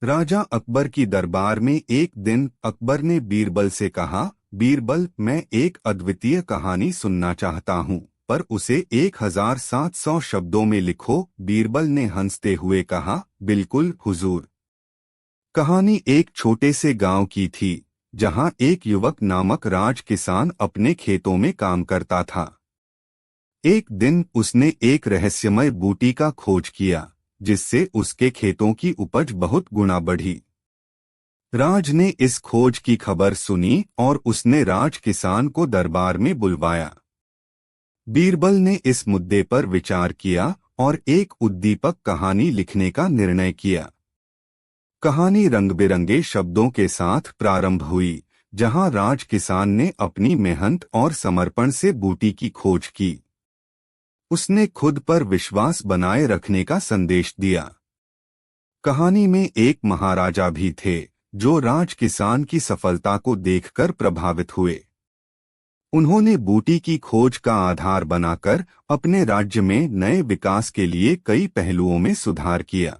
राजा अकबर की दरबार में एक दिन अकबर ने बीरबल से कहा, बीरबल, मैं एक अद्वितीय कहानी सुनना चाहता हूँ, पर उसे 1700 शब्दों में लिखो। बीरबल ने हंसते हुए कहा, बिल्कुल हुजूर। कहानी एक छोटे से गांव की थी, जहां एक युवक नामक राज किसान अपने खेतों में काम करता था। एक दिन उसने एक रहस्यमय बूटी का खोज किया, जिससे उसके खेतों की उपज बहुत गुना बढ़ी। राज ने इस खोज की खबर सुनी और उसने राज किसान को दरबार में बुलवाया। बीरबल ने इस मुद्दे पर विचार किया और एक उद्दीपक कहानी लिखने का निर्णय किया। कहानी रंग-बिरंगे शब्दों के साथ प्रारंभ हुई, जहां राज किसान ने अपनी मेहनत और समर्पण से बूटी की खोज की। उसने खुद पर विश्वास बनाए रखने का संदेश दिया। कहानी में एक महाराजा भी थे, जो राज किसान की सफलता को देखकर प्रभावित हुए। उन्होंने बूटी की खोज का आधार बनाकर अपने राज्य में नए विकास के लिए कई पहलुओं में सुधार किया।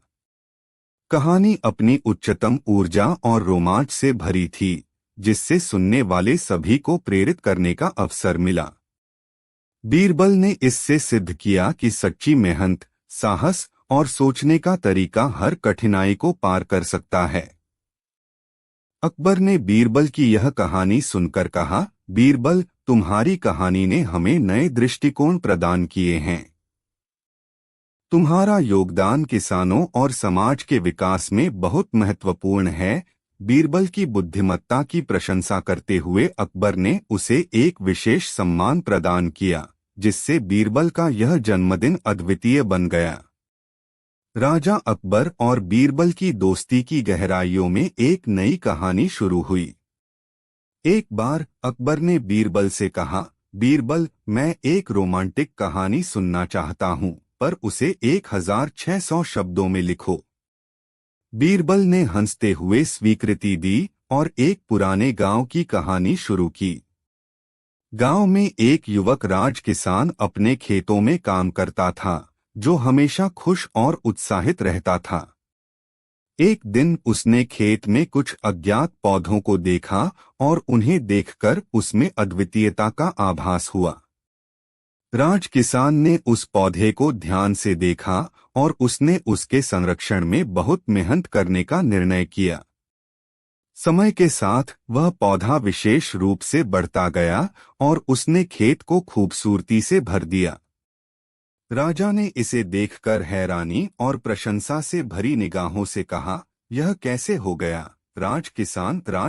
कहानी अपनी उच्चतम ऊर्जा और रोमांच से भरी थी, जिससे सुनने वाले सभी को प्रेरित करने का अवसर मिला। बीरबल ने इससे सिद्ध किया कि सच्ची मेहनत, साहस और सोचने का तरीका हर कठिनाई को पार कर सकता है। अकबर ने बीरबल की यह कहानी सुनकर कहा, बीरबल, तुम्हारी कहानी ने हमें नए दृष्टिकोण प्रदान किए हैं। तुम्हारा योगदान किसानों और समाज के विकास में बहुत महत्वपूर्ण है। बीरबल की बुद्धिमत्ता की प्रशंसा करते हुए अकबर ने उसे एक विशेष सम्मान प्रदान किया, जिससे बीरबल का यह जन्मदिन अद्वितीय बन गया। राजा अकबर और बीरबल की दोस्ती की गहराइयों में एक नई कहानी शुरू हुई। एक बार अकबर ने बीरबल से कहा, बीरबल, मैं एक रोमांटिक कहानी सुनना चाहता हूँ, पर उसे 1600 शब्दों में लिखो। बीरबल ने हंसते हुए स्वीकृति दी और एक पुराने गांव की कहानी शुरू की। गांव में एक युवक राज किसान अपने खेतों में काम करता था, जो हमेशा खुश और उत्साहित रहता था। एक दिन उसने खेत में कुछ अज्ञात पौधों को देखा और उन्हें देखकर उसमें अद्वितीयता का आभास हुआ। राज किसान ने उस पौधे को ध्यान से देखा और उसने उसके संरक्षण में बहुत मेहनत करने का निर्णय किया। समय के साथ वह पौधा विशेष रूप से बढ़ता गया और उसने खेत को खूबसूरती से भर दिया। राजा ने इसे देखकर हैरानी और प्रशंसा से भरी निगाहों से कहा, यह कैसे हो गया? राज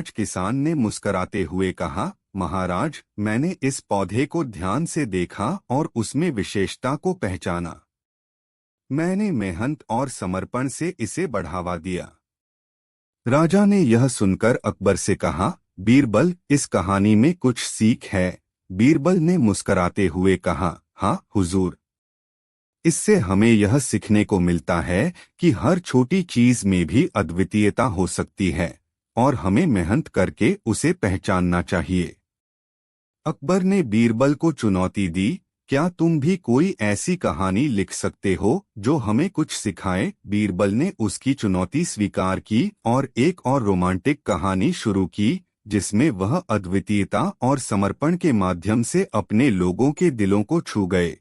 किसान ने मुस्कराते हुए कहा, महाराज, मैंने इस पौधे को ध्यान से देखा और उसमें विशेषता को पहचाना। मैंने मेहनत और समर्पण से इसे बढ़ावा दिया। राजा ने यह सुनकर अकबर से कहा, बीरबल, इस कहानी में कुछ सीख है। बीरबल ने मुस्कराते हुए कहा, हाँ हुजूर। इससे हमें यह सीखने को मिलता है कि हर छोटी चीज में भी अद्वितीयता हो सकती है और हमें मेहनत करके उसे पहचानना चाहिए। अकबर ने बीरबल को चुनौती दी, क्या तुम भी कोई ऐसी कहानी लिख सकते हो जो हमें कुछ सिखाए? बीरबल ने उसकी चुनौती स्वीकार की और एक और रोमांटिक कहानी शुरू की, जिसमें वह अद्वितीयता और समर्पण के माध्यम से अपने लोगों के दिलों को छू गए।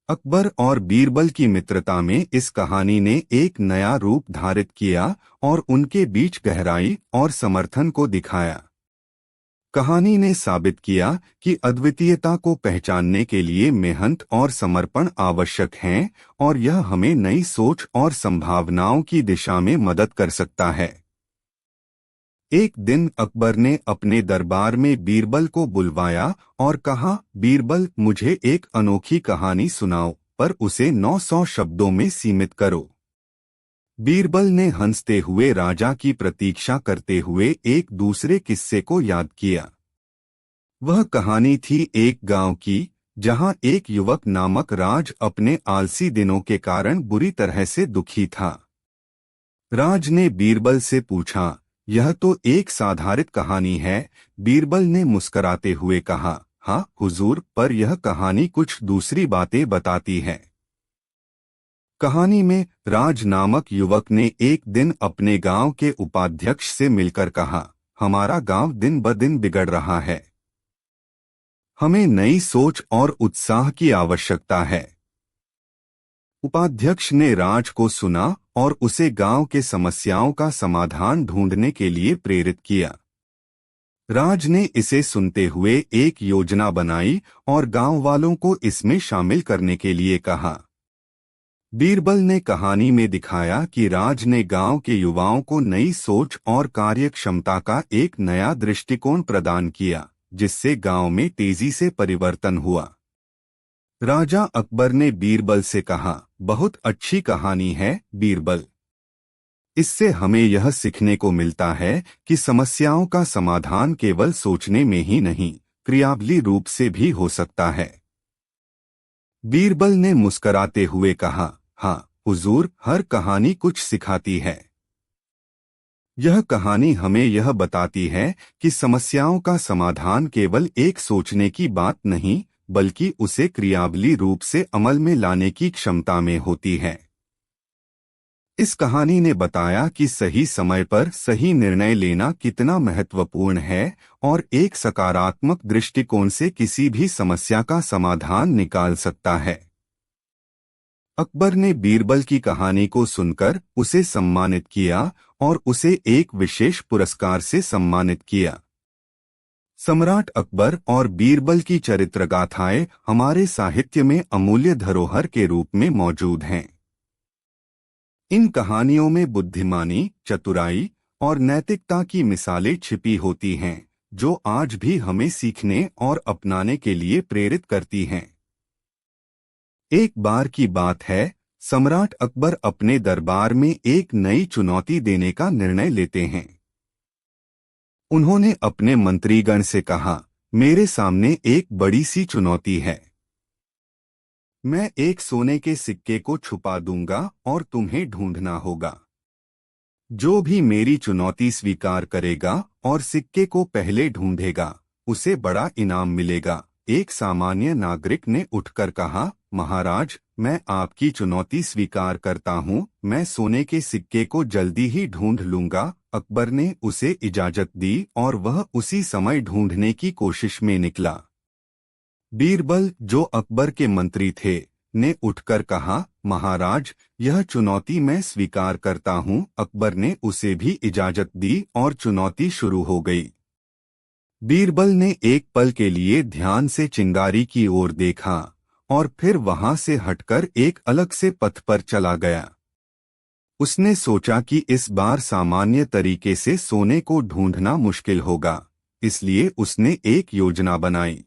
अकबर और बीरबल की मित्रता में इस कहानी ने एक नया रूप धारित किया और उनके बीच गहराई और समर्थन को दिखाया। कहानी ने साबित किया कि अद्वितीयता को पहचानने के लिए मेहनत और समर्पण आवश्यक हैं और यह हमें नई सोच और संभावनाओं की दिशा में मदद कर सकता है। एक दिन अकबर ने अपने दरबार में बीरबल को बुलवाया और कहा, बीरबल, मुझे एक अनोखी कहानी सुनाओ, पर उसे 900 शब्दों में सीमित करो। बीरबल ने हंसते हुए राजा की प्रतीक्षा करते हुए एक दूसरे किस्से को याद किया। वह कहानी थी एक गांव की, जहां एक युवक नामक राज अपने आलसी दिनों के कारण बुरी तरह से दुखी था। राज ने बीरबल से पूछा, यह तो एक साधारण कहानी है। बीरबल ने मुस्कराते हुए कहा, हाँ हुजूर, पर यह कहानी कुछ दूसरी बातें बताती है। कहानी में राज नामक युवक ने एक दिन अपने गांव के उपाध्यक्ष से मिलकर कहा, हमारा गांव दिन ब दिन बिगड़ रहा है। हमें नई सोच और उत्साह की आवश्यकता है। उपाध्यक्ष ने राज को सुना और उसे गांव के समस्याओं का समाधान ढूंढने के लिए प्रेरित किया। राज ने इसे सुनते हुए एक योजना बनाई और गांव वालों को इसमें शामिल करने के लिए कहा। बीरबल ने कहानी में दिखाया कि राज ने गांव के युवाओं को नई सोच और कार्यक्षमता का एक नया दृष्टिकोण प्रदान किया, जिससे गांव में तेजी से परिवर्तन हुआ। राजा अकबर ने बीरबल से कहा, बहुत अच्छी कहानी है बीरबल। इससे हमें यह सीखने को मिलता है कि समस्याओं का समाधान केवल सोचने में ही नहीं, क्रियाशील रूप से भी हो सकता है। बीरबल ने मुस्कराते हुए कहा, हाँ हुजूर, हर कहानी कुछ सिखाती है। यह कहानी हमें यह बताती है कि समस्याओं का समाधान केवल एक सोचने की बात नहीं, बल्कि उसे क्रियाशील रूप से अमल में लाने की क्षमता में होती है। इस कहानी ने बताया कि सही समय पर सही निर्णय लेना कितना महत्वपूर्ण है और एक सकारात्मक दृष्टिकोण से किसी भी समस्या का समाधान निकाल सकता है। अकबर ने बीरबल की कहानी को सुनकर उसे सम्मानित किया और उसे एक विशेष पुरस्कार से सम्मानित किया। सम्राट अकबर और बीरबल की चरित्र गाथाएं हमारे साहित्य में अमूल्य धरोहर के रूप में मौजूद हैं। इन कहानियों में बुद्धिमानी, चतुराई और नैतिकता की मिसालें छिपी होती हैं, जो आज भी हमें सीखने और अपनाने के लिए प्रेरित करती हैं। एक बार की बात है, सम्राट अकबर अपने दरबार में एक नई चुनौती देने का निर्णय लेते हैं। उन्होंने अपने मंत्रीगण से कहा, मेरे सामने एक बड़ी सी चुनौती है। मैं एक सोने के सिक्के को छुपा दूंगा और तुम्हें ढूंढना होगा। जो भी मेरी चुनौती स्वीकार करेगा और सिक्के को पहले ढूंढेगा, उसे बड़ा इनाम मिलेगा। एक सामान्य नागरिक ने उठकर कहा, महाराज, मैं आपकी चुनौती स्वीकार करता हूँ, मैं सोने के सिक्के को जल्दी ही ढूंढ लूंगा। अकबर ने उसे इजाजत दी और वह उसी समय ढूंढने की कोशिश में निकला। बीरबल, जो अकबर के मंत्री थे, ने उठकर कहा, महाराज, यह चुनौती मैं स्वीकार करता हूँ। अकबर ने उसे भी इजाजत दी और चुनौती शुरू हो गई। बीरबल ने एक पल के लिए ध्यान से चिंगारी की ओर देखा और फिर वहां से हटकर एक अलग से पथ पर चला गया। उसने सोचा कि इस बार सामान्य तरीके से सोने को ढूंढना मुश्किल होगा, इसलिए उसने एक योजना बनाई।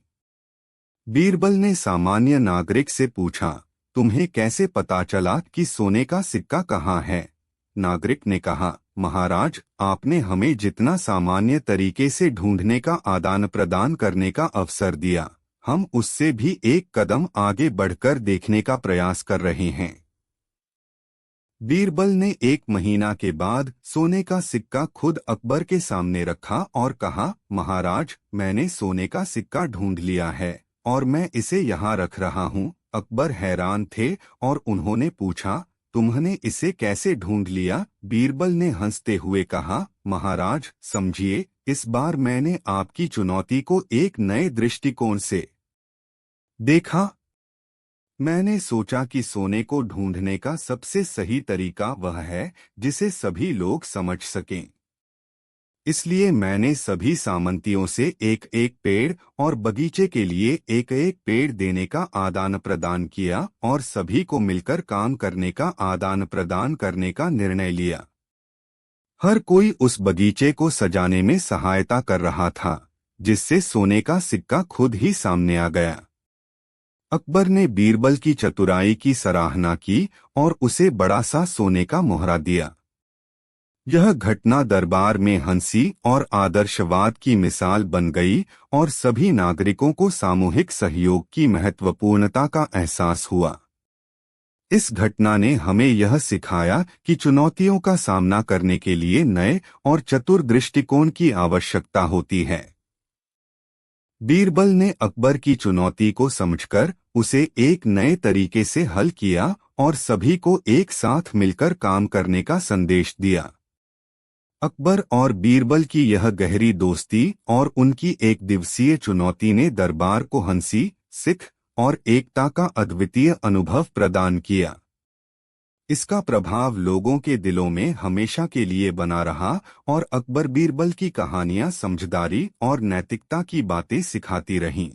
बीरबल ने सामान्य नागरिक से पूछा, तुम्हें कैसे पता चला कि सोने का सिक्का कहाँ है? नागरिक ने कहा, महाराज, आपने हमें जितना सामान्य तरीके से ढूंढने का आदान प्रदान करने का अवसर दिया, हम उससे भी एक कदम आगे बढ़कर देखने का प्रयास कर रहे हैं। बीरबल ने 1 महीना के बाद सोने का सिक्का खुद अकबर के सामने रखा और कहा, महाराज, मैंने सोने का सिक्का ढूंढ लिया है और मैं इसे यहाँ रख रहा हूँ। अकबर हैरान थे और उन्होंने पूछा, तुमने इसे कैसे ढूंढ लिया? बीरबल ने हंसते हुए कहा, महाराज, समझिए, इस बार मैंने आपकी चुनौती को एक नए दृष्टिकोण से देखा। मैंने सोचा कि सोने को ढूंढने का सबसे सही तरीका वह है जिसे सभी लोग समझ सकें। इसलिए मैंने सभी सामंतियों से एक एक पेड़ और बगीचे के लिए एक एक पेड़ देने का आदान प्रदान किया और सभी को मिलकर काम करने का आदान प्रदान करने का निर्णय लिया। हर कोई उस बगीचे को सजाने में सहायता कर रहा था, जिससे सोने का सिक्का खुद ही सामने आ गया। अकबर ने बीरबल की चतुराई की सराहना की और उसे बड़ा सा सोने का मोहरा दिया। यह घटना दरबार में हंसी और आदर्शवाद की मिसाल बन गई और सभी नागरिकों को सामूहिक सहयोग की महत्वपूर्णता का एहसास हुआ। इस घटना ने हमें यह सिखाया कि चुनौतियों का सामना करने के लिए नए और चतुर दृष्टिकोण की आवश्यकता होती है। बीरबल ने अकबर की चुनौती को समझकर उसे एक नए तरीके से हल किया और सभी को एक साथ मिलकर काम करने का संदेश दिया। अकबर और बीरबल की यह गहरी दोस्ती और उनकी एक दिवसीय चुनौती ने दरबार को हंसी, सिख और एकता का अद्वितीय अनुभव प्रदान किया। इसका प्रभाव लोगों के दिलों में हमेशा के लिए बना रहा और अकबर बीरबल की कहानियां समझदारी और नैतिकता की बातें सिखाती रहीं।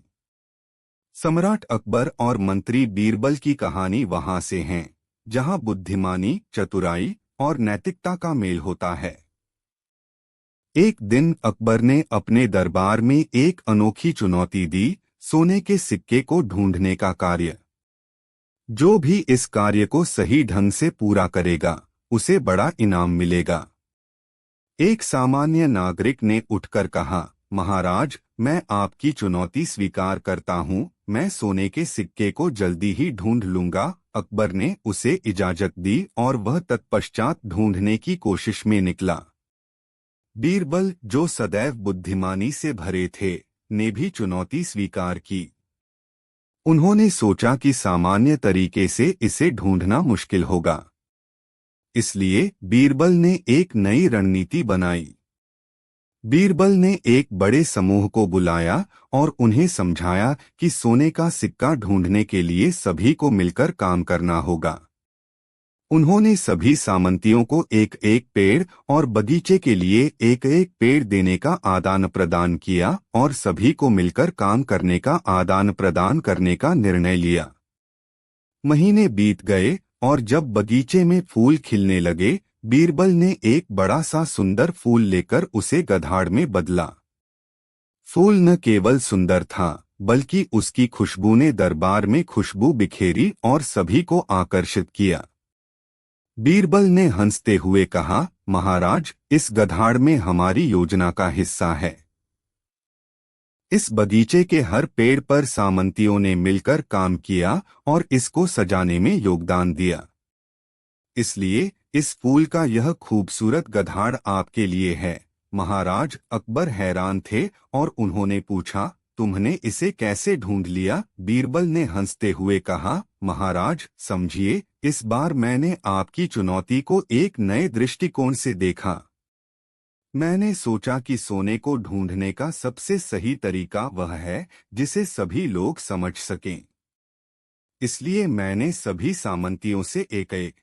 सम्राट अकबर और मंत्री बीरबल की कहानी वहां से है जहां बुद्धिमानी, चतुराई और नैतिकता का मेल होता है। एक दिन अकबर ने अपने दरबार में एक अनोखी चुनौती दी, सोने के सिक्के को ढूंढने का कार्य। जो भी इस कार्य को सही ढंग से पूरा करेगा, उसे बड़ा इनाम मिलेगा। एक सामान्य नागरिक ने उठकर कहा, महाराज, मैं आपकी चुनौती स्वीकार करता हूँ, मैं सोने के सिक्के को जल्दी ही ढूंढ लूंगा। अकबर ने उसे इजाजत दी और वह तत्पश्चात ढूंढने की कोशिश में निकला। बीरबल, जो सदैव बुद्धिमानी से भरे थे, ने भी चुनौती स्वीकार की। उन्होंने सोचा कि सामान्य तरीके से इसे ढूंढना मुश्किल होगा, इसलिए बीरबल ने एक नई रणनीति बनाई। बीरबल ने एक बड़े समूह को बुलाया और उन्हें समझाया कि सोने का सिक्का ढूंढने के लिए सभी को मिलकर काम करना होगा। उन्होंने सभी सामंतियों को एक एक पेड़ और बगीचे के लिए एक एक पेड़ देने का आदान प्रदान किया और सभी को मिलकर काम करने का आदान प्रदान करने का निर्णय लिया। महीने बीत गए और जब बगीचे में फूल खिलने लगे, बीरबल ने एक बड़ा सा सुंदर फूल लेकर उसे गधाड़ में बदला। फूल न केवल सुंदर था, बल्कि उसकी खुशबू ने दरबार में खुशबू बिखेरी और सभी को आकर्षित किया। बीरबल ने हंसते हुए कहा, महाराज, इस गधाड़ में हमारी योजना का हिस्सा है। इस बगीचे के हर पेड़ पर सामंतियों ने मिलकर काम किया और इसको सजाने में योगदान दिया। इसलिए इस फूल का यह खूबसूरत गधाड़ आपके लिए है। महाराज अकबर हैरान थे और उन्होंने पूछा, तुमने इसे कैसे ढूंढ लिया? बीरबल ने हंसते हुए कहा, महाराज समझिए, इस बार मैंने आपकी चुनौती को एक नए दृष्टिकोण से देखा। मैंने सोचा कि सोने को ढूंढने का सबसे सही तरीका वह है जिसे सभी लोग समझ सकें। इसलिए मैंने सभी सामंतियों से एक एक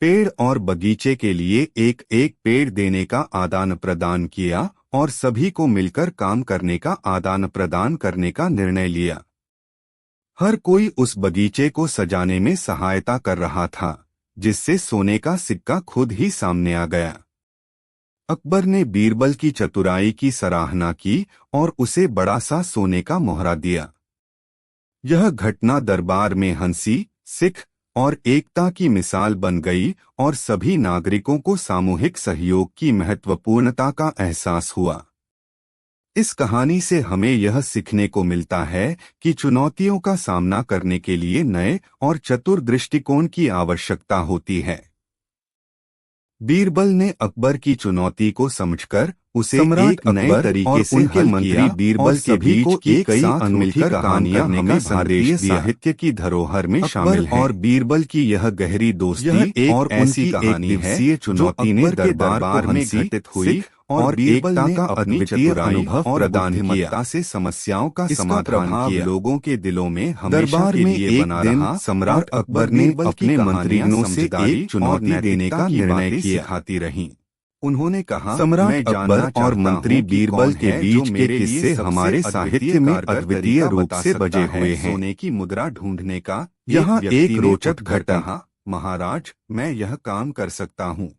पेड़ और बगीचे के लिए एक एक पेड़ देने का आदान प्रदान किया और सभी को मिलकर काम करने का आदान प्रदान करने का निर्णय लिया। हर कोई उस बगीचे को सजाने में सहायता कर रहा था, जिससे सोने का सिक्का खुद ही सामने आ गया। अकबर ने बीरबल की चतुराई की सराहना की और उसे बड़ा सा सोने का मोहरा दिया। यह घटना दरबार में हंसी, सिख और एकता की मिसाल बन गई और सभी नागरिकों को सामूहिक सहयोग की महत्वपूर्णता का एहसास हुआ। इस कहानी से हमें यह सीखने को मिलता है कि चुनौतियों का सामना करने के लिए नए और चतुर दृष्टिकोण की आवश्यकता होती है। बीरबल ने अकबर की चुनौती को समझकर उसे एक नए तरीके से उनके मंत्री बीरबल के बीच की कई अनूठी कहानियां हमें भारतीय साहित्य की धरोहर में शामिल हैं। और बीरबल की यह गहरी दोस्ती एक और ऐसी कहानी है चुनौती ने दरबार में घटित हुई और बीरबल ने अपनी चतुराई और बुद्धिमत्ता से समस्याओं का समाधान किया। लोगों के दिलों में दरबार में एक दिन सम्राट अकबर ने अपने मंत्रियों से एक चुनौती देने का निर्णय किया। सिखाती रहीं। उन्होंने कहा, सम्राट अकबर और मंत्री बीरबल के बीच के किस्से हमारे साहित्य में अद्वितीय रूप से बजे हुए हैं। सोने की मुद्रा ढूंढने का यहाँ एक रोचक घटना। महाराज, मैं यह काम कर सकता हूँ।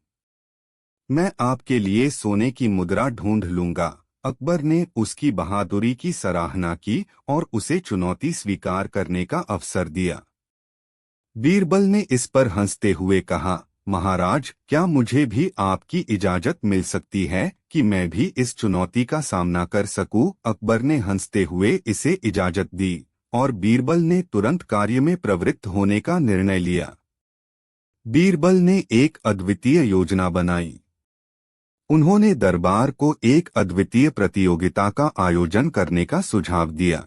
मैं आपके लिए सोने की मुद्रा ढूंढ लूंगा। अकबर ने उसकी बहादुरी की सराहना की और उसे चुनौती स्वीकार करने का अवसर दिया। बीरबल ने इस पर हंसते हुए कहा, महाराज, क्या मुझे भी आपकी इजाजत मिल सकती है कि मैं भी इस चुनौती का सामना कर सकूं? अकबर ने हंसते हुए इसे इजाजत दी और बीरबल ने तुरंत कार्य में प्रवृत्त होने का निर्णय लिया। बीरबल ने एक अद्वितीय योजना बनाई। उन्होंने दरबार को एक अद्वितीय प्रतियोगिता का आयोजन करने का सुझाव दिया।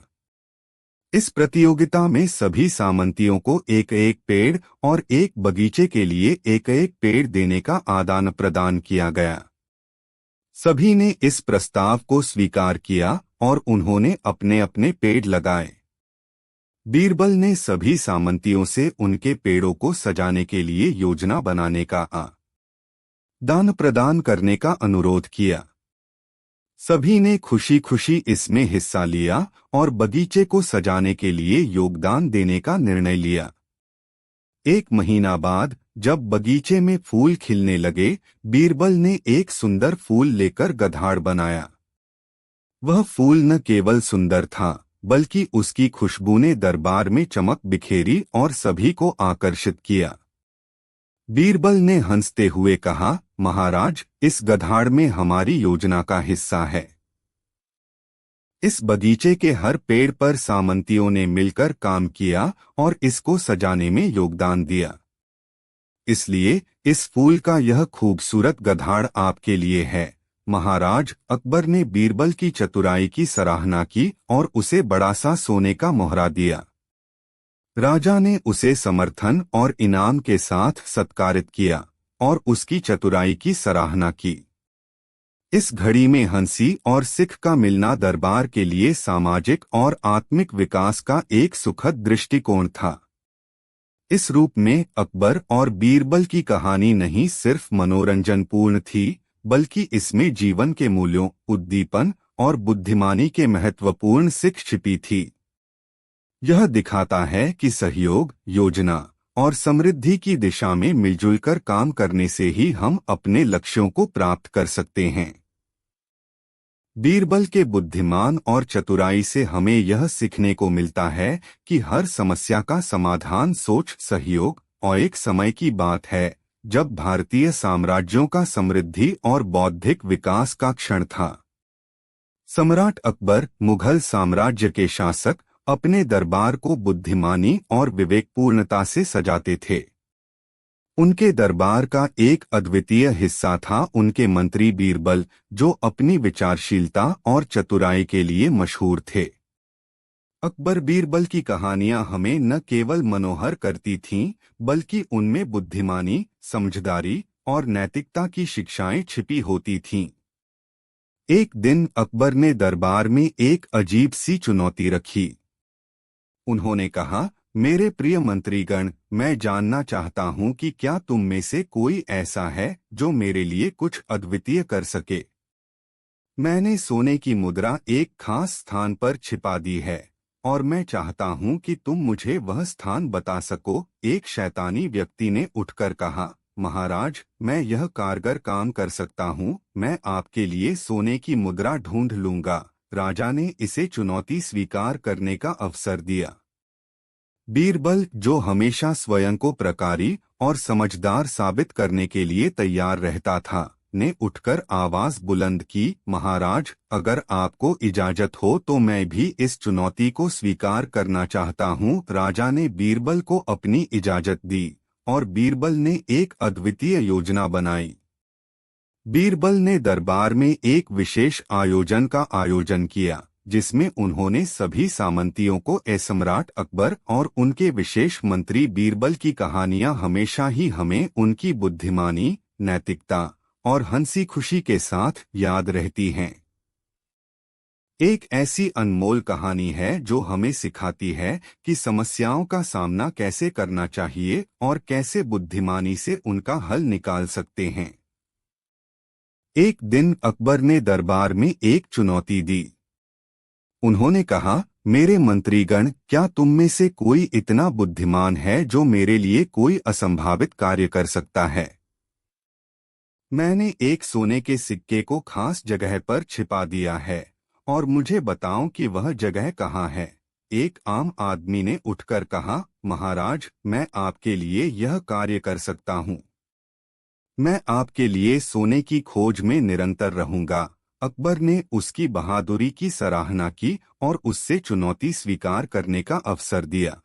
इस प्रतियोगिता में सभी सामंतियों को एक एक पेड़ और एक बगीचे के लिए एक एक पेड़ देने का आदान प्रदान किया गया। सभी ने इस प्रस्ताव को स्वीकार किया और उन्होंने अपने अपने पेड़ लगाए। बीरबल ने सभी सामंतियों से उनके पेड़ों को सजाने के लिए योजना बनाने का दान प्रदान करने का अनुरोध किया। सभी ने खुशी खुशी इसमें हिस्सा लिया और बगीचे को सजाने के लिए योगदान देने का निर्णय लिया। 1 महीना बाद जब बगीचे में फूल खिलने लगे, बीरबल ने एक सुंदर फूल लेकर गधाड़ बनाया। वह फूल न केवल सुंदर था, बल्कि उसकी खुशबू ने दरबार में चमक बिखेरी और सभी को आकर्षित किया। बीरबल ने हंसते हुए कहा, महाराज, इस गधाड़ में हमारी योजना का हिस्सा है। इस बगीचे के हर पेड़ पर सामंतियों ने मिलकर काम किया और इसको सजाने में योगदान दिया। इसलिए इस फूल का यह खूबसूरत गधाड़ आपके लिए है। महाराज अकबर ने बीरबल की चतुराई की सराहना की और उसे बड़ा सा सोने का मोहरा दिया। राजा ने उसे समर्थन और इनाम के साथ सत्कारित किया और उसकी चतुराई की सराहना की। इस घड़ी में हंसी और सिख का मिलना दरबार के लिए सामाजिक और आत्मिक विकास का एक सुखद दृष्टिकोण था। इस रूप में अकबर और बीरबल की कहानी नहीं सिर्फ मनोरंजनपूर्ण थी, बल्कि इसमें जीवन के मूल्यों, उद्दीपन और बुद्धिमानी के महत्वपूर्ण सीख छिपी थी। यह दिखाता है कि सहयोग, योजना और समृद्धि की दिशा में मिलजुल कर काम करने से ही हम अपने लक्ष्यों को प्राप्त कर सकते हैं। बीरबल के बुद्धिमान और चतुराई से हमें यह सीखने को मिलता है कि हर समस्या का समाधान सोच, सहयोग और एक समय की बात है जब भारतीय साम्राज्यों का समृद्धि और बौद्धिक विकास का क्षण था। सम्राट अकबर, मुगल साम्राज्य के शासक, अपने दरबार को बुद्धिमानी और विवेकपूर्णता से सजाते थे। उनके दरबार का एक अद्वितीय हिस्सा था उनके मंत्री बीरबल, जो अपनी विचारशीलता और चतुराई के लिए मशहूर थे। अकबर बीरबल की कहानियां हमें न केवल मनोहर करती थीं, बल्कि उनमें बुद्धिमानी, समझदारी और नैतिकता की शिक्षाएं छिपी होती थीं। एक दिन अकबर ने दरबार में एक अजीब सी चुनौती रखी। उन्होंने कहा, मेरे प्रिय मंत्रीगण, मैं जानना चाहता हूं कि क्या तुम में से कोई ऐसा है जो मेरे लिए कुछ अद्वितीय कर सके। मैंने सोने की मुद्रा एक खास स्थान पर छिपा दी है और मैं चाहता हूं कि तुम मुझे वह स्थान बता सको। एक शैतानी व्यक्ति ने उठकर कहा, महाराज, मैं यह कारगर काम कर सकता हूं, मैं आपके लिए सोने की मुद्रा ढूंढ लूंगा। राजा ने इसे चुनौती स्वीकार करने का अवसर दिया। बीरबल, जो हमेशा स्वयं को प्रकारी और समझदार साबित करने के लिए तैयार रहता था, ने उठकर आवाज बुलंद की, महाराज, अगर आपको इजाजत हो तो मैं भी इस चुनौती को स्वीकार करना चाहता हूँ। राजा ने बीरबल को अपनी इजाजत दी और बीरबल ने एक अद्वितीय योजना बनाई। बीरबल ने दरबार में एक विशेष आयोजन का आयोजन किया, जिसमें उन्होंने सभी सामंतियों को सम्राट अकबर और उनके विशेष मंत्री बीरबल की कहानियां हमेशा ही हमें उनकी बुद्धिमानी, नैतिकता और हंसी खुशी के साथ याद रहती हैं। एक ऐसी अनमोल कहानी है जो हमें सिखाती है कि समस्याओं का सामना कैसे करना चाहिए और कैसे बुद्धिमानी से उनका हल निकाल सकते हैं। एक दिन अकबर ने दरबार में एक चुनौती दी। उन्होंने कहा, मेरे मंत्रीगण, क्या तुम में से कोई इतना बुद्धिमान है जो मेरे लिए कोई असंभावित कार्य कर सकता है। मैंने एक सोने के सिक्के को खास जगह पर छिपा दिया है और मुझे बताओ कि वह जगह कहाँ है। एक आम आदमी ने उठकर कहा, महाराज, मैं आपके लिए यह कार्य कर सकता हूँ। मैं आपके लिए सोने की खोज में निरंतर रहूंगा। अकबर ने उसकी बहादुरी की सराहना की और उससे चुनौती स्वीकार करने का अवसर दिया।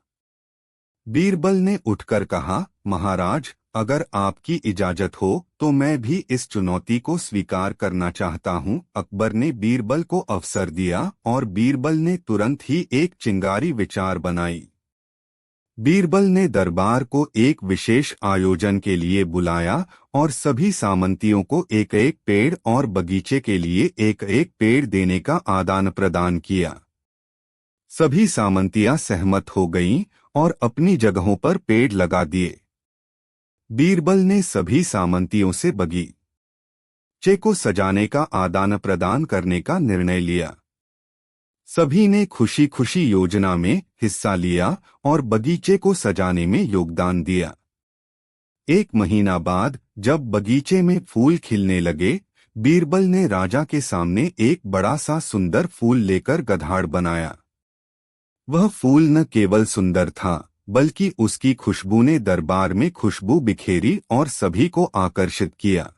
बीरबल ने उठकर कहा, महाराज, अगर आपकी इजाजत हो तो मैं भी इस चुनौती को स्वीकार करना चाहता हूँ। अकबर ने बीरबल को अवसर दिया और बीरबल ने तुरंत ही एक चिंगारी विचार बनाई। बीरबल ने दरबार को एक विशेष आयोजन के लिए बुलाया और सभी सामंतियों को एक एक पेड़ और बगीचे के लिए एक एक पेड़ देने का आदान प्रदान किया। सभी सामंतियां सहमत हो गईं और अपनी जगहों पर पेड़ लगा दिए। बीरबल ने सभी सामंतियों से बगीचे को सजाने का आदान प्रदान करने का निर्णय लिया। सभी ने खुशी खुशी योजना में हिस्सा लिया और बगीचे को सजाने में योगदान दिया। एक महीना बाद जब बगीचे में फूल खिलने लगे, बीरबल ने राजा के सामने एक बड़ा सा सुंदर फूल लेकर गधाड़ बनाया। वह फूल न केवल सुंदर था, बल्कि उसकी खुशबू ने दरबार में खुशबू बिखेरी और सभी को आकर्षित किया।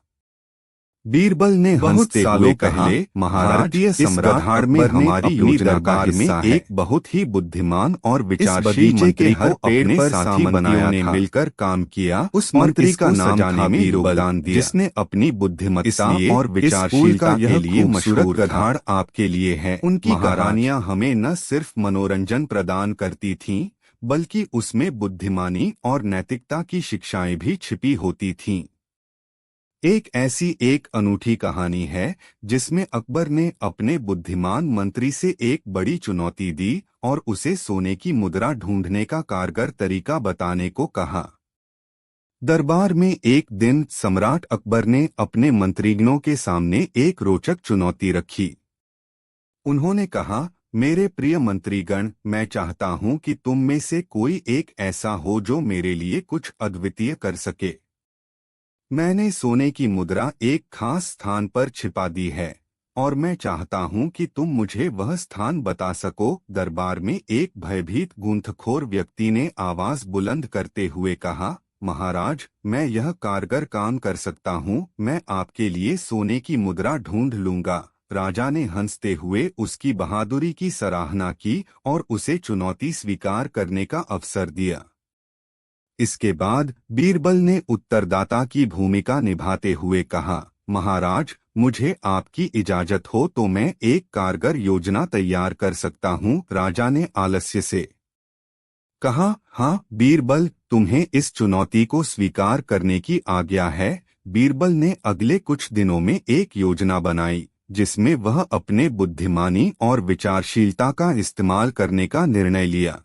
बीरबल ने हंसते हुए कहा, महाराज, इस गधाड़ में हमारी योजना का हिस्सा है। एक बहुत ही बुद्धिमान और विचारशील मंत्री को पेड़ पर साथी बनाया ने मिलकर काम किया। उस मंत्री का नाम था बीरबल, जिसने अपनी बुद्धिमत्ता और विचारशीलता के लिए मशहूर। गधाड़ आपके लिए है। उनकी कहानियां हमें न सिर्फ मनोरंजन प्रदान करती थीं, बल्कि उसमें बुद्धिमानी और नैतिकता की शिक्षाएं भी छिपी होती थीं। एक अनूठी कहानी है जिसमें अकबर ने अपने बुद्धिमान मंत्री से एक बड़ी चुनौती दी और उसे सोने की मुद्रा ढूंढने का कारगर तरीका बताने को कहा। दरबार में एक दिन सम्राट अकबर ने अपने मंत्रीगणों के सामने एक रोचक चुनौती रखी। उन्होंने कहा, मेरे प्रिय मंत्रीगण, मैं चाहता हूं कि तुम में से कोई एक ऐसा हो जो मेरे लिए कुछ अद्वितीय कर सके। मैंने सोने की मुद्रा एक खास स्थान पर छिपा दी है और मैं चाहता हूं कि तुम मुझे वह स्थान बता सको। दरबार में एक भयभीत गूंथखोर व्यक्ति ने आवाज बुलंद करते हुए कहा, महाराज, मैं यह कारगर काम कर सकता हूं। मैं आपके लिए सोने की मुद्रा ढूंढ लूंगा। राजा ने हंसते हुए उसकी बहादुरी की सराहना की और उसे चुनौती स्वीकार करने का अवसर दिया। इसके बाद बीरबल ने उत्तरदाता की भूमिका निभाते हुए कहा, महाराज, मुझे आपकी इजाजत हो तो मैं एक कारगर योजना तैयार कर सकता हूँ। राजा ने आलस्य से कहा, हाँ बीरबल, तुम्हें इस चुनौती को स्वीकार करने की आज्ञा है। बीरबल ने अगले कुछ दिनों में एक योजना बनाई जिसमें वह अपने बुद्धिमानी और विचारशीलता का इस्तेमाल करने का निर्णय लिया।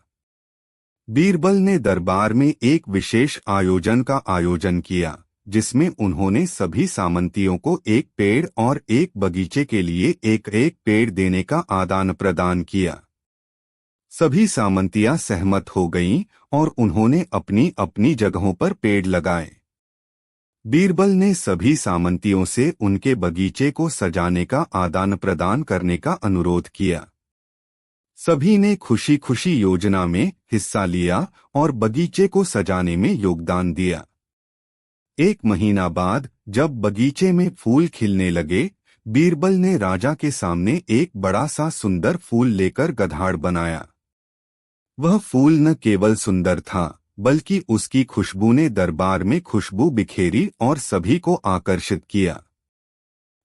बीरबल ने दरबार में एक विशेष आयोजन का आयोजन किया जिसमें उन्होंने सभी सामंतियों को एक पेड़ और एक बगीचे के लिए एक एक पेड़ देने का आदान प्रदान किया। सभी सामंतियां सहमत हो गईं और उन्होंने अपनी अपनी जगहों पर पेड़ लगाए। बीरबल ने सभी सामंतियों से उनके बगीचे को सजाने का आदान प्रदान करने का अनुरोध किया। सभी ने खुशी खुशी योजना में हिस्सा लिया और बगीचे को सजाने में योगदान दिया। एक महीना बाद जब बगीचे में फूल खिलने लगे, बीरबल ने राजा के सामने एक बड़ा सा सुंदर फूल लेकर गधाड़ बनाया। वह फूल न केवल सुंदर था, बल्कि उसकी खुशबू ने दरबार में खुशबू बिखेरी और सभी को आकर्षित किया।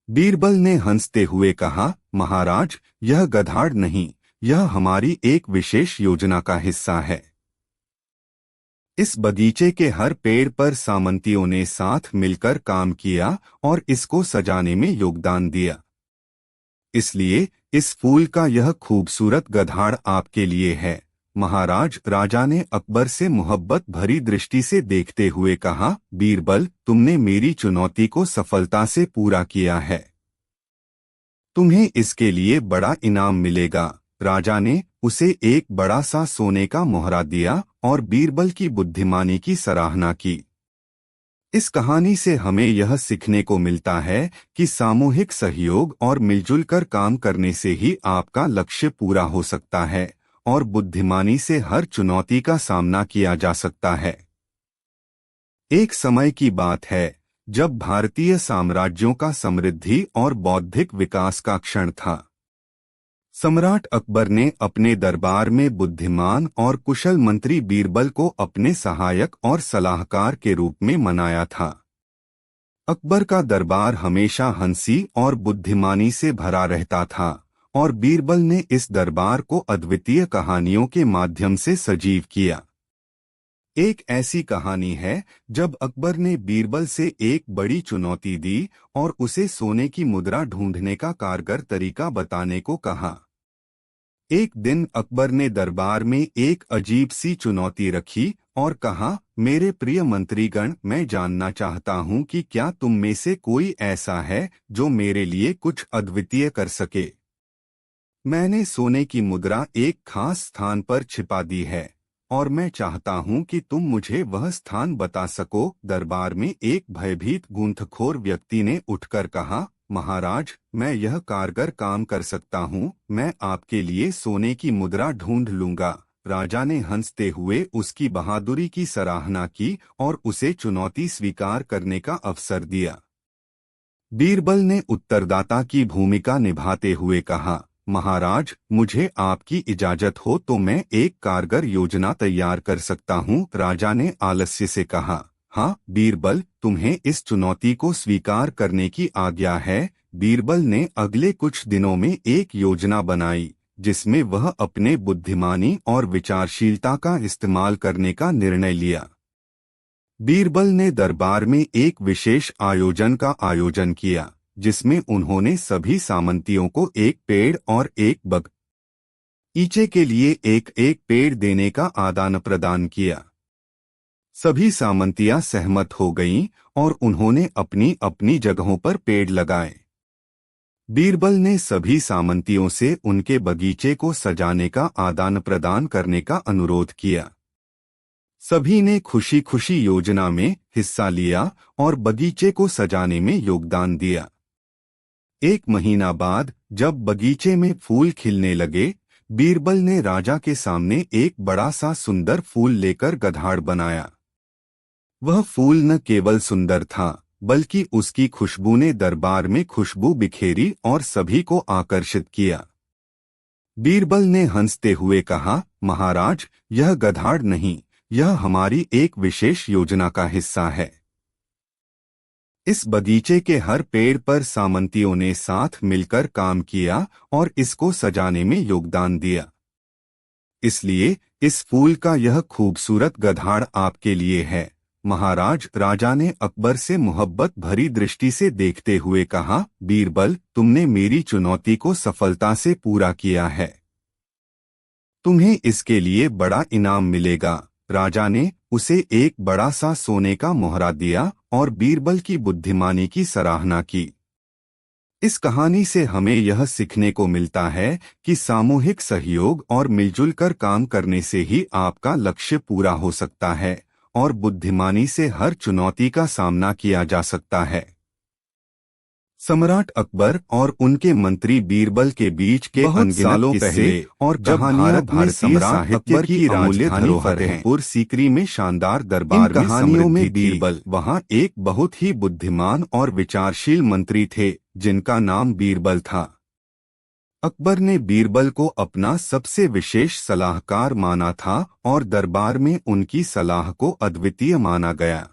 बीरबल ने हंसते हुए कहा, महाराज, यह गधाड़ नहीं, यह हमारी एक विशेष योजना का हिस्सा है। इस बगीचे के हर पेड़ पर सामंतियों ने साथ मिलकर काम किया और इसको सजाने में योगदान दिया। इसलिए इस फूल का यह खूबसूरत गधाड़ आपके लिए है। महाराज, राजा ने अकबर से मोहब्बत भरी दृष्टि से देखते हुए कहा, बीरबल, तुमने मेरी चुनौती को सफलता से पूरा किया है। तुम्हें इसके लिए बड़ा इनाम मिलेगा। राजा ने उसे एक बड़ा सा सोने का मोहरा दिया और बीरबल की बुद्धिमानी की सराहना की। इस कहानी से हमें यह सीखने को मिलता है कि सामूहिक सहयोग और मिलजुल कर काम करने से ही आपका लक्ष्य पूरा हो सकता है और बुद्धिमानी से हर चुनौती का सामना किया जा सकता है। एक समय की बात है जब भारतीय साम्राज्यों का समृद्धि और बौद्धिक विकास का क्षण था। सम्राट अकबर ने अपने दरबार में बुद्धिमान और कुशल मंत्री बीरबल को अपने सहायक और सलाहकार के रूप में मनाया था। अकबर का दरबार हमेशा हंसी और बुद्धिमानी से भरा रहता था और बीरबल ने इस दरबार को अद्वितीय कहानियों के माध्यम से सजीव किया। एक ऐसी कहानी है जब अकबर ने बीरबल से एक बड़ी चुनौती दी और उसे सोने की मुद्रा ढूंढने का कारगर तरीका बताने को कहा। एक दिन अकबर ने दरबार में एक अजीब सी चुनौती रखी और कहा, मेरे प्रिय मंत्रीगण, मैं जानना चाहता हूं कि क्या तुम में से कोई ऐसा है जो मेरे लिए कुछ अद्वितीय कर सके। मैंने सोने की मुद्रा एक खास स्थान पर छिपा दी है और मैं चाहता हूं कि तुम मुझे वह स्थान बता सको। दरबार में एक भयभीत गूंथखोर व्यक्ति ने उठकर कहा, महाराज, मैं यह कारगर काम कर सकता हूँ, मैं आपके लिए सोने की मुद्रा ढूंढ लूंगा। राजा ने हंसते हुए उसकी बहादुरी की सराहना की और उसे चुनौती स्वीकार करने का अवसर दिया। बीरबल ने उत्तरदाता की भूमिका निभाते हुए कहा, महाराज, मुझे आपकी इजाजत हो तो मैं एक कारगर योजना तैयार कर सकता हूँ। राजा ने आलस्य से कहा, हाँ बीरबल, तुम्हें इस चुनौती को स्वीकार करने की आज्ञा है। बीरबल ने अगले कुछ दिनों में एक योजना बनाई जिसमें वह अपने बुद्धिमानी और विचारशीलता का इस्तेमाल करने का निर्णय लिया। बीरबल ने दरबार में एक विशेष आयोजन का आयोजन किया जिसमें उन्होंने सभी सामंतियों को एक पेड़ और एक बगीचे के लिए एक एक पेड़ देने का आदान प्रदान किया। सभी सामंतियां सहमत हो गईं और उन्होंने अपनी अपनी जगहों पर पेड़ लगाए। बीरबल ने सभी सामंतियों से उनके बगीचे को सजाने का आदान प्रदान करने का अनुरोध किया। सभी ने खुशी खुशी योजना में हिस्सा लिया और बगीचे को सजाने में योगदान दिया। एक महीना बाद जब बगीचे में फूल खिलने लगे, बीरबल ने राजा के सामने एक बड़ा सा सुंदर फूल लेकर गधाड़ बनाया। वह फूल न केवल सुंदर था बल्कि उसकी खुशबू ने दरबार में खुशबू बिखेरी और सभी को आकर्षित किया। बीरबल ने हंसते हुए कहा, महाराज, यह गधाड़ नहीं, यह हमारी एक विशेष योजना का हिस्सा है। इस बगीचे के हर पेड़ पर सामंतियों ने साथ मिलकर काम किया और इसको सजाने में योगदान दिया। इसलिए इस फूल का यह खूबसूरत गधाड़ आपके लिए है। महाराज, राजा ने अकबर से मोहब्बत भरी दृष्टि से देखते हुए कहा, बीरबल, तुमने मेरी चुनौती को सफलता से पूरा किया है। तुम्हें इसके लिए बड़ा इनाम मिलेगा। राजा ने उसे एक बड़ा सा सोने का मोहरा दिया और बीरबल की बुद्धिमानी की सराहना की। इस कहानी से हमें यह सीखने को मिलता है कि सामूहिक सहयोग और मिलजुल कर काम करने से ही आपका लक्ष्य पूरा हो सकता है और बुद्धिमानी से हर चुनौती का सामना किया जा सकता है। सम्राट अकबर और उनके मंत्री बीरबल के बीच के बहुत सालों पहले और जब भारत में सम्राट अकबर की अमूल्य धरोहर है सीकरी में शानदार दरबार में कहानियों में बीरबल वहां एक बहुत ही बुद्धिमान और विचारशील मंत्री थे जिनका नाम बीरबल था। अकबर ने बीरबल को अपना सबसे विशेष सलाहकार माना था और दरबार में उनकी सलाह को अद्वितीय माना गया।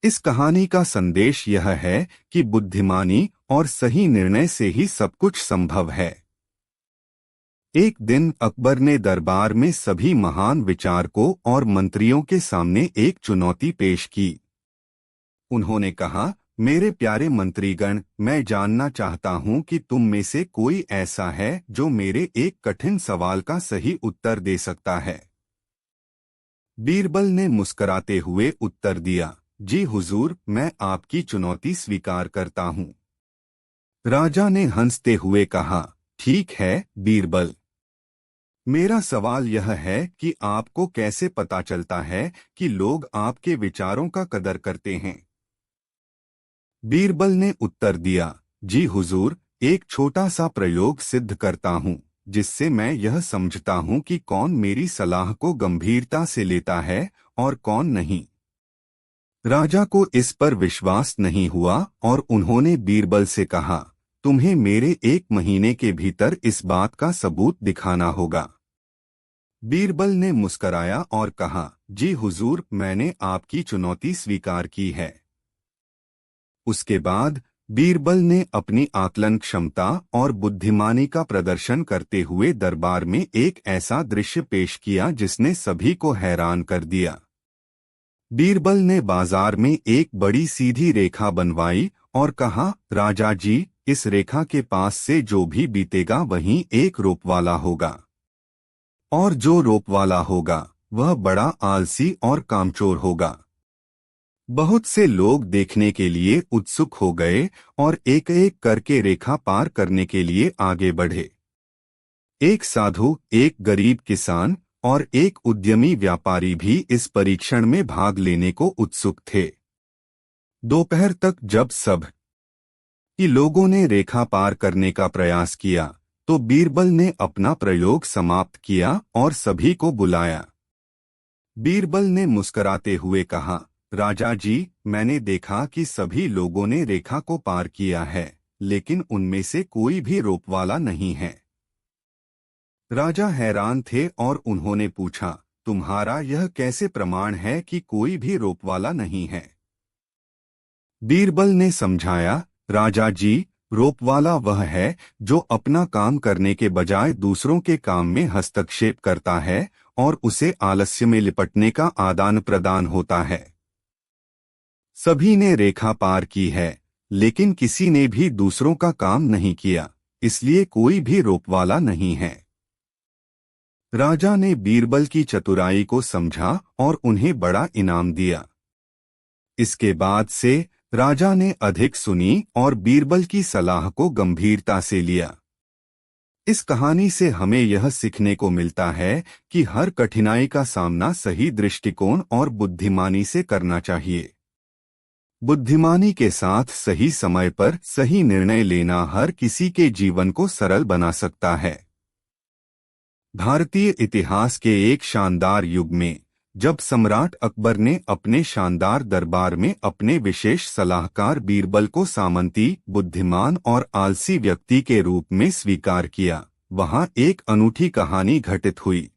इस कहानी का संदेश यह है कि बुद्धिमानी और सही निर्णय से ही सब कुछ संभव है। एक दिन अकबर ने दरबार में सभी महान विचारकों और मंत्रियों के सामने एक चुनौती पेश की। उन्होंने कहा, मेरे प्यारे मंत्रीगण, मैं जानना चाहता हूं कि तुम में से कोई ऐसा है जो मेरे एक कठिन सवाल का सही उत्तर दे सकता है। बीरबल ने मुस्कुराते हुए उत्तर दिया, जी हुजूर, मैं आपकी चुनौती स्वीकार करता हूं। राजा ने हंसते हुए कहा, ठीक है बीरबल, मेरा सवाल यह है कि आपको कैसे पता चलता है कि लोग आपके विचारों का कदर करते हैं। बीरबल ने उत्तर दिया, जी हुजूर, एक छोटा सा प्रयोग सिद्ध करता हूँ जिससे मैं यह समझता हूँ कि कौन मेरी सलाह को गंभीरता से लेता है और कौन नहीं। राजा को इस पर विश्वास नहीं हुआ और उन्होंने बीरबल से कहा, तुम्हें मेरे 1 महीने के भीतर इस बात का सबूत दिखाना होगा। बीरबल ने मुस्कराया और कहा, जी हुजूर, मैंने आपकी चुनौती स्वीकार की है। उसके बाद बीरबल ने अपनी आकलन क्षमता और बुद्धिमानी का प्रदर्शन करते हुए दरबार में एक ऐसा दृश्य पेश किया जिसने सभी को हैरान कर दिया। बीरबल ने बाजार में एक बड़ी सीधी रेखा बनवाई और कहा, राजा जी, इस रेखा के पास से जो भी बीतेगा वहीं एक रोप वाला होगा, और जो रोप वाला होगा वह बड़ा आलसी और कामचोर होगा। बहुत से लोग देखने के लिए उत्सुक हो गए और एक एक करके रेखा पार करने के लिए आगे बढ़े। एक साधु, एक गरीब किसान और एक उद्यमी व्यापारी भी इस परीक्षण में भाग लेने को उत्सुक थे। दोपहर तक जब सब ही लोगों ने रेखा पार करने का प्रयास किया तो बीरबल ने अपना प्रयोग समाप्त किया और सभी को बुलाया। बीरबल ने मुस्कुराते हुए कहा, राजा जी, मैंने देखा कि सभी लोगों ने रेखा को पार किया है, लेकिन उनमें से कोई भी रोप वाला नहीं है। राजा हैरान थे और उन्होंने पूछा, तुम्हारा यह कैसे प्रमाण है कि कोई भी रोप वाला नहीं है? बीरबल ने समझाया, राजा जी, रोप वाला वह है जो अपना काम करने के बजाय दूसरों के काम में हस्तक्षेप करता है और उसे आलस्य में लिपटने का आदान प्रदान होता है। सभी ने रेखा पार की है, लेकिन किसी ने भी दूसरों का काम नहीं किया, इसलिए कोई भी रोप वाला नहीं है। राजा ने बीरबल की चतुराई को समझा और उन्हें बड़ा इनाम दिया। इसके बाद से राजा ने अधिक सुनी और बीरबल की सलाह को गंभीरता से लिया। इस कहानी से हमें यह सीखने को मिलता है कि हर कठिनाई का सामना सही दृष्टिकोण और बुद्धिमानी से करना चाहिए। बुद्धिमानी के साथ सही समय पर सही निर्णय लेना हर किसी के जीवन को सरल बना सकता है। भारतीय इतिहास के एक शानदार युग में जब सम्राट अकबर ने अपने शानदार दरबार में अपने विशेष सलाहकार बीरबल को सामंती, बुद्धिमान और आलसी व्यक्ति के रूप में स्वीकार किया, वहां एक अनूठी कहानी घटित हुई।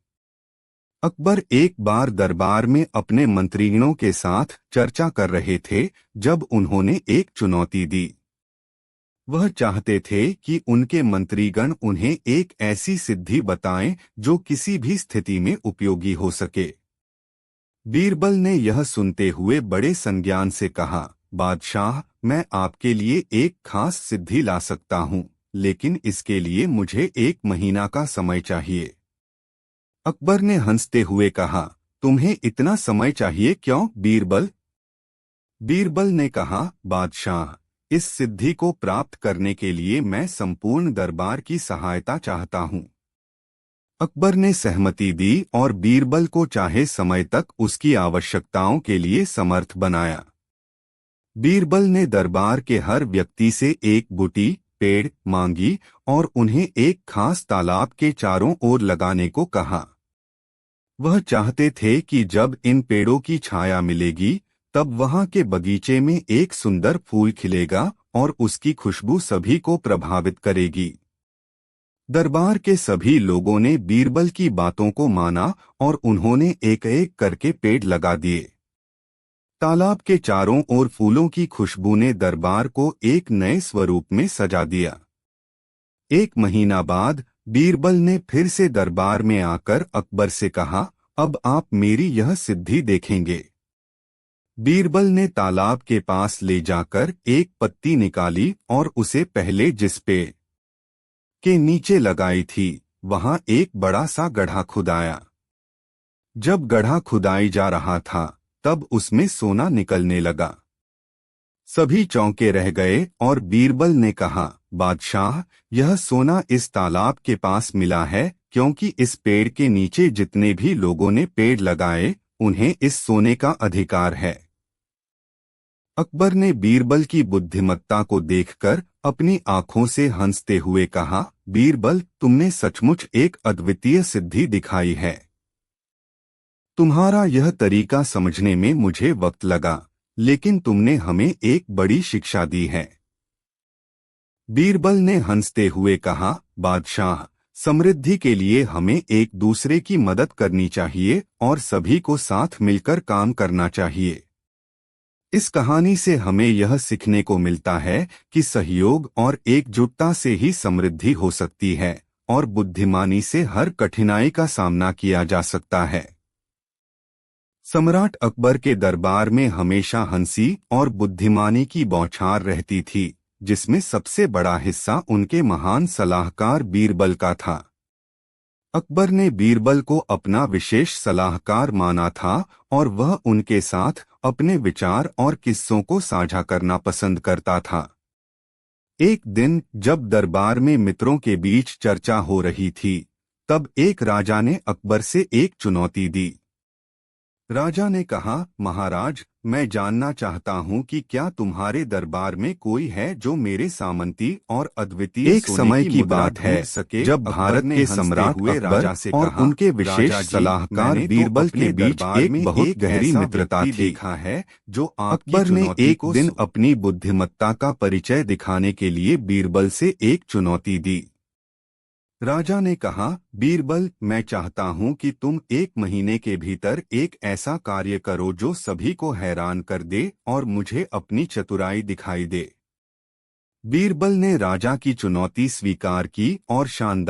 अकबर एक बार दरबार में अपने मंत्रीगणों के साथ चर्चा कर रहे थे जब उन्होंने एक चुनौती दी। वह चाहते थे कि उनके मंत्रीगण उन्हें एक ऐसी सिद्धि बताएं जो किसी भी स्थिति में उपयोगी हो सके। बीरबल ने यह सुनते हुए बड़े संज्ञान से कहा, बादशाह, मैं आपके लिए एक खास सिद्धि ला सकता हूँ, लेकिन इसके लिए मुझे 1 महीना का समय चाहिए। अकबर ने हंसते हुए कहा, तुम्हें इतना समय चाहिए क्यों, बीरबल? बीरबल ने कहा, बादशाह, इस सिद्धि को प्राप्त करने के लिए मैं संपूर्ण दरबार की सहायता चाहता हूँ। अकबर ने सहमति दी और बीरबल को चाहे समय तक उसकी आवश्यकताओं के लिए समर्थ बनाया। बीरबल ने दरबार के हर व्यक्ति से एक बूटी, पेड़ मांगी और उन्हें एक खास तालाब के चारों ओर लगाने को कहा। वह चाहते थे कि जब इन पेड़ों की छाया मिलेगी तब वहां के बगीचे में एक सुंदर फूल खिलेगा और उसकी खुशबू सभी को प्रभावित करेगी। दरबार के सभी लोगों ने बीरबल की बातों को माना और उन्होंने एक एक करके पेड़ लगा दिए। तालाब के चारों ओर फूलों की खुशबू ने दरबार को एक नए स्वरूप में सजा दिया। 1 महीना बाद बीरबल ने फिर से दरबार में आकर अकबर से कहा, अब आप मेरी यह सिद्धि देखेंगे। बीरबल ने तालाब के पास ले जाकर एक पत्ती निकाली और उसे पहले जिस पेड़ के नीचे लगाई थी वहां एक बड़ा सा गड्ढा खुदाया। जब गड्ढा खुदाई जा रहा था तब उसमें सोना निकलने लगा। सभी चौंके रह गए और बीरबल ने कहा, बादशाह, यह सोना इस तालाब के पास मिला है क्योंकि इस पेड़ के नीचे जितने भी लोगों ने पेड़ लगाए उन्हें इस सोने का अधिकार है। अकबर ने बीरबल की बुद्धिमत्ता को देखकर अपनी आंखों से हंसते हुए कहा, बीरबल, तुमने सचमुच एक अद्वितीय सिद्धि दिखाई है। तुम्हारा यह तरीका समझने में मुझे वक्त लगा, लेकिन तुमने हमें एक बड़ी शिक्षा दी है। बीरबल ने हंसते हुए कहा, बादशाह, समृद्धि के लिए हमें एक दूसरे की मदद करनी चाहिए और सभी को साथ मिलकर काम करना चाहिए। इस कहानी से हमें यह सीखने को मिलता है कि सहयोग और एकजुटता से ही समृद्धि हो सकती है और बुद्धिमानी से हर कठिनाई का सामना किया जा सकता है। सम्राट अकबर के दरबार में हमेशा हंसी और बुद्धिमानी की बौछार रहती थी, जिसमें सबसे बड़ा हिस्सा उनके महान सलाहकार बीरबल का था। अकबर ने बीरबल को अपना विशेष सलाहकार माना था और वह उनके साथ अपने विचार और किस्सों को साझा करना पसंद करता था। एक दिन जब दरबार में मित्रों के बीच चर्चा हो रही थी, तब एक राजा ने अकबर से एक चुनौती दी। राजा ने कहा, महाराज, मैं जानना चाहता हूं कि क्या तुम्हारे दरबार में कोई है जो मेरे सामंती और अद्वितीय एक समय की बात है जब भारत के सम्राट अकबर और उनके विशेष सलाहकार बीरबल के बीच एक बहुत गहरी मित्रता थी। देखा है जो अकबर ने एक दिन अपनी बुद्धिमत्ता का परिचय दिखाने के लिए बीरबल से एक चुनौती दी। राजा ने कहा, बीरबल, मैं चाहता हूं कि तुम 1 महीने के भीतर एक ऐसा कार्य करो जो सभी को हैरान कर दे और मुझे अपनी चतुराई दिखाई दे। बीरबल ने राजा की चुनौती स्वीकार की और शानदार